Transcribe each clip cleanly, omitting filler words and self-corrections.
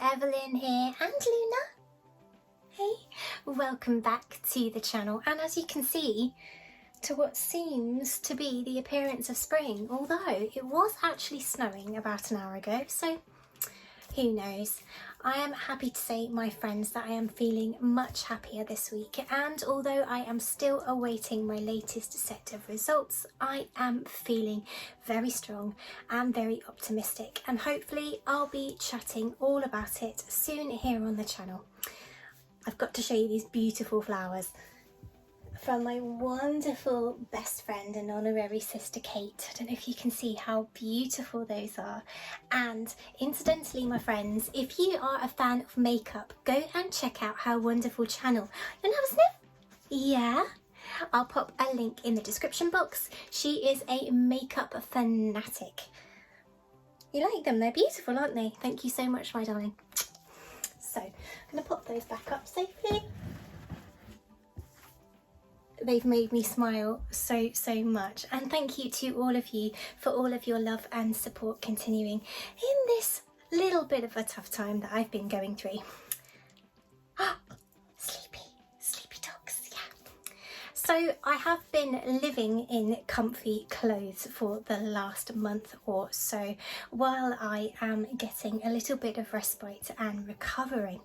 Evelyn here, and Luna. Hey, welcome back to the channel, and as you can see, to what seems to be the appearance of spring, although it was actually snowing about an hour ago, so who knows. I am happy to say, my friends, that I am feeling much happier this week, and although I am still awaiting my latest set of results, I am feeling very strong and very optimistic, and hopefully I'll be chatting all about it soon here on the channel. I've got to show you these beautiful flowers from my wonderful best friend and honorary sister Kate. I don't know if you can see how beautiful those are. And incidentally, my friends, if you are a fan of makeup, go and check out her wonderful channel. You want to have a sniff? Yeah? I'll pop a link in the description box. She is a makeup fanatic. You like them? They're beautiful, aren't they? Thank you so much, my darling. So, I'm going to pop those back up safely. They've made me smile so much, and thank you to all of you for all of your love and support continuing in this little bit of a tough time that I've been going through. Sleepy dogs, yeah. So I have been living in comfy clothes for the last month or so while I am getting a little bit of respite and recovering,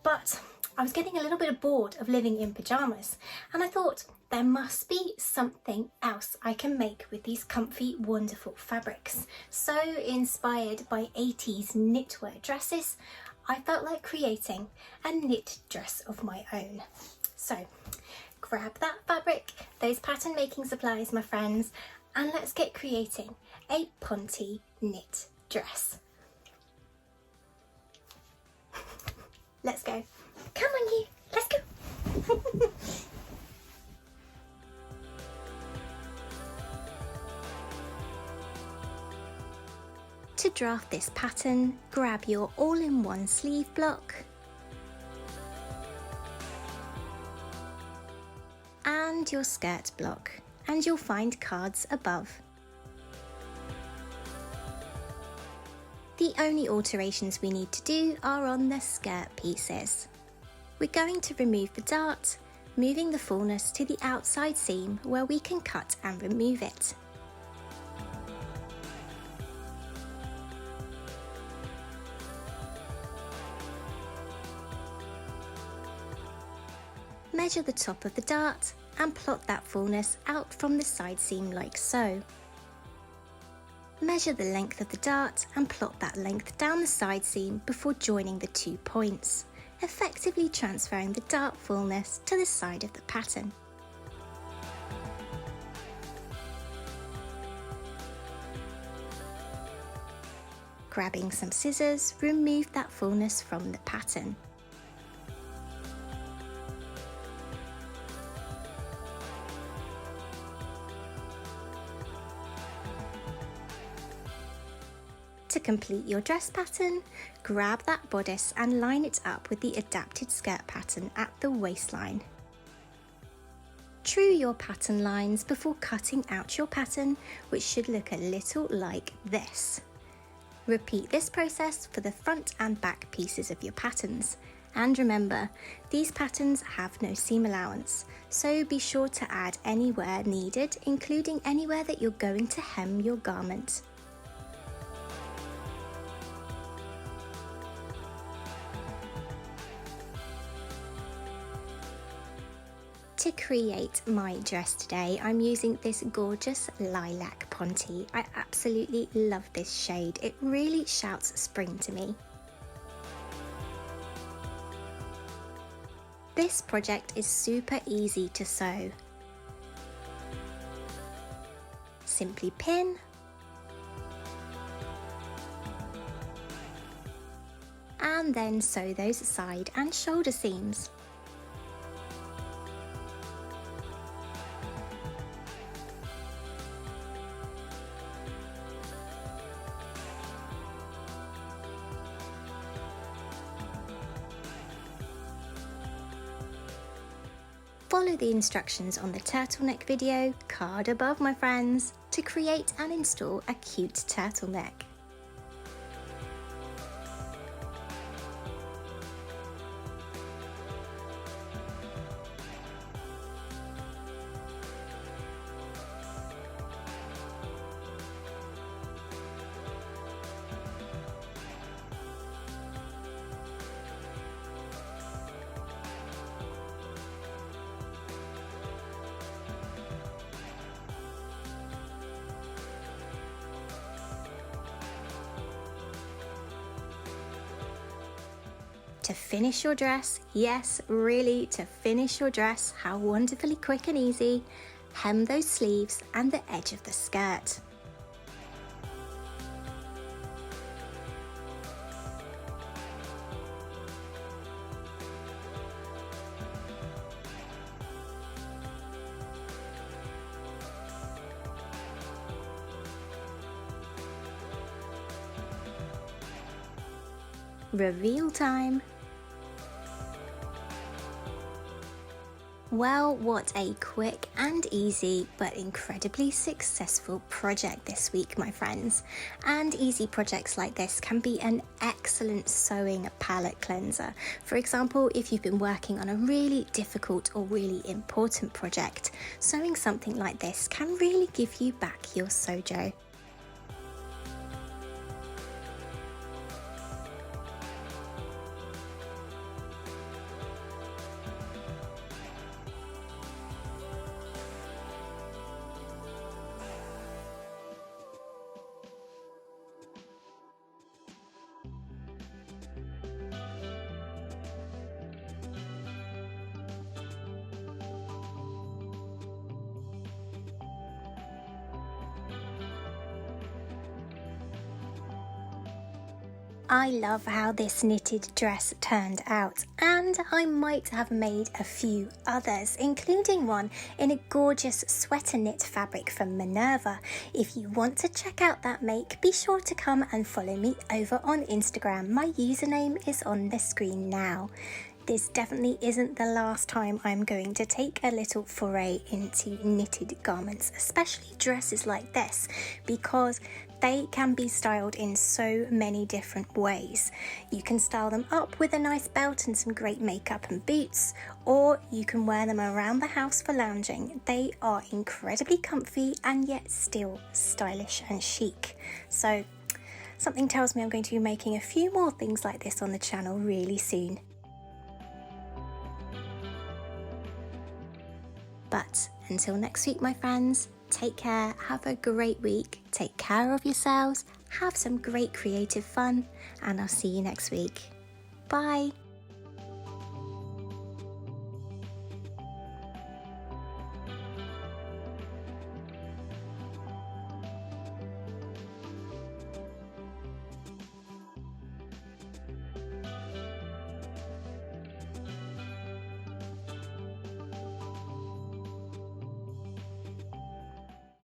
but I was getting a little bit bored of living in pyjamas, and I thought there must be something else I can make with these comfy, wonderful fabrics. So inspired by 80s knitwear dresses, I felt like creating a knit dress of my own. So grab that fabric, those pattern making supplies, my friends, and let's get creating a ponte knit dress. Let's go. Come on you, let's go. To draft this pattern, grab your all-in-one sleeve block and your skirt block, and you'll find cards above. The only alterations we need to do are on the skirt pieces. We're going to remove the dart, moving the fullness to the outside seam where we can cut and remove it. Measure the top of the dart and plot that fullness out from the side seam like so. Measure the length of the dart and plot that length down the side seam before joining the 2 points, effectively transferring the dart fullness to the side of the pattern. Grabbing some scissors, remove that fullness from the pattern. To complete your dress pattern, grab that bodice and line it up with the adapted skirt pattern at the waistline. True your pattern lines before cutting out your pattern, which should look a little like this. Repeat this process for the front and back pieces of your patterns. And remember, these patterns have no seam allowance, so be sure to add anywhere needed, including anywhere that you're going to hem your garment. To create my dress today, I'm using this gorgeous lilac ponte. I absolutely love this shade. It really shouts spring to me. This project is super easy to sew. Simply pin and then sew those side and shoulder seams. Follow the instructions on the turtleneck video, card above, my friends, to create and install a cute turtleneck. to finish your dress. Yes, really, to finish your dress. How wonderfully quick and easy. Hem those sleeves and the edge of the skirt. Reveal time. Well, what a quick and easy but incredibly successful project this week, my friends. And easy projects like this can be an excellent sewing palette cleanser. For example, if you've been working on a really difficult or really important project, sewing something like this can really give you back your sojo. I love how this knitted dress turned out, and I might have made a few others, including one in a gorgeous sweater knit fabric from Minerva. If you want to check out that make, be sure to come and follow me over on Instagram. My username is on the screen now. This definitely isn't the last time I'm going to take a little foray into knitted garments, especially dresses like this, because they can be styled in so many different ways. You can style them up with a nice belt and some great makeup and boots, or you can wear them around the house for lounging. They are incredibly comfy and yet still stylish and chic. So something tells me I'm going to be making a few more things like this on the channel really soon. But until next week, my friends, take care, have a great week, take care of yourselves, have some great creative fun, and I'll see you next week. Bye!